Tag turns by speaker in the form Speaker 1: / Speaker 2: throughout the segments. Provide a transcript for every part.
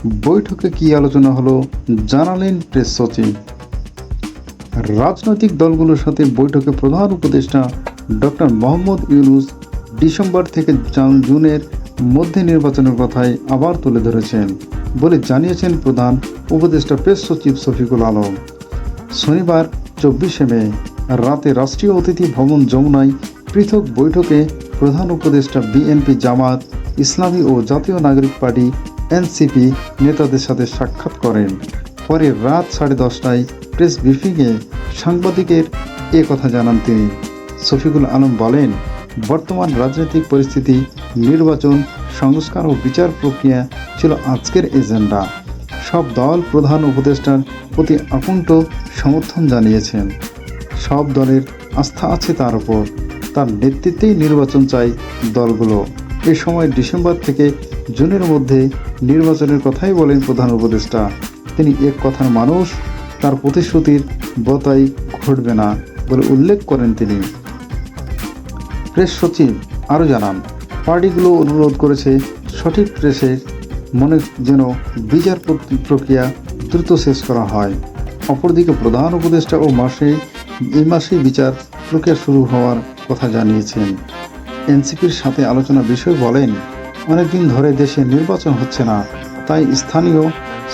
Speaker 1: বৈঠকে কী আলোচনা হলো জানালেন প্রেস সচিব। রাজনৈতিক দলগুলোর সাথে বৈঠকে প্রধান উপদেষ্টা ডক্টর মোহাম্মদ ইউনূস ডিসেম্বর থেকে জুনের মধ্যে নির্বাচনের কথাই আবার তুলে ধরেছেন বলে জানিয়েছেন প্রধান উপদেষ্টা প্রেস সচিব শফিকুল আলম। শনিবার 24শে মে রাতে রাষ্ট্রীয় অতিথি ভবন যমুনায় পৃথক বৈঠকে প্রধান উপদেষ্টা বিএনপি, জামাত ইসলামী ও জাতীয় নাগরিক পার্টি এনসিপি নেতাদের সাথে সাক্ষাৎ করেন। পরে রাত 10:30টায় প্রেস ব্রিফিংয়ে সাংবাদিকের এ কথা জানান তিনি। শফিকুল আলম বলেন, বর্তমান রাজনৈতিক পরিস্থিতি, নির্বাচন, সংস্কার ও বিচার প্রক্রিয়া ছিল আজকের এজেন্ডা। সব দল প্রধান উপদেষ্টার প্রতি আকুণ্ঠ সমর্থন জানিয়েছেন। সব দলের আস্থা আছে তার উপর। তার নেতৃত্বেই নির্বাচন চাই দলগুলো। এ সময় ডিসেম্বর থেকে জুনের মধ্যে নির্বাচনের কথাই বলেন প্রধান উপদেষ্টা। তিনি এক কথার মানুষ, তার প্রতিশ্রুতির বতাই ঘটবে না বলে উল্লেখ করেন তিনি। প্রেস সচিব আরও জানান, পার্টিগুলো অনুরোধ করেছে সঠিক প্রেসের মনে যেন বিচার প্রক্রিয়া দ্রুত শেষ করা হয়। অপরদিকে প্রধান উপদেষ্টা এই মাসেই বিচার প্রক্রিয়া শুরু হওয়ার কথা জানিয়েছেন। এনসিপির সাথে আলোচনা বিষয় বলেন, অনেকদিন ধরে দেশে নির্বাচন হচ্ছে না, তাই স্থানীয়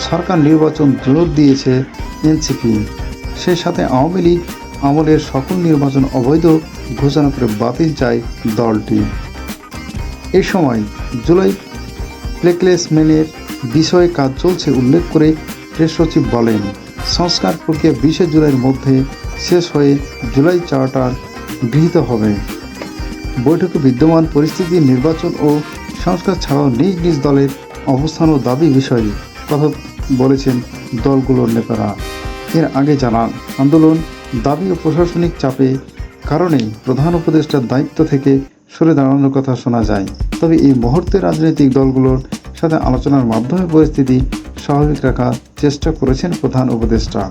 Speaker 1: সরকার নির্বাচন জোর দিয়েছে এনসিপি। সেই সাথে আওয়ামী লীগ আমলের সকল নির্বাচন অবৈধ ঘোষণা করে বাতিল চায় দলটি। এই সময় জুলাই প্লেসমেন্টের বিষয়ে কাজ চলছে উল্লেখ করে প্রেস সচিব বলেন, সংস্কার প্রক্রিয়া 20শে জুলাইয়ের মধ্যে শেষ হয়ে জুলাই চার্টার গৃহীত হবে। বৈঠকে বিদ্যমান পরিস্থিতি, নির্বাচন ও সংস্কার ছাড়াও নিজ নিজ দলের অবস্থান ও দাবি বিষয়ে কথা বলেছেন দলগুলোর নেতারা। এর আগে জানান, আন্দোলন, দাবি ও প্রশাসনিক চাপে কারণেই প্রধান উপদেষ্টার দায়িত্ব থেকে সরে দাঁড়ানোর কথা শোনা যায়। তবে এই মুহূর্তে রাজনৈতিক দলগুলোর সাথে আলোচনার মাধ্যমে পরিস্থিতি স্বাভাবিক রাখার চেষ্টা করেছেন প্রধান উপদেষ্টা।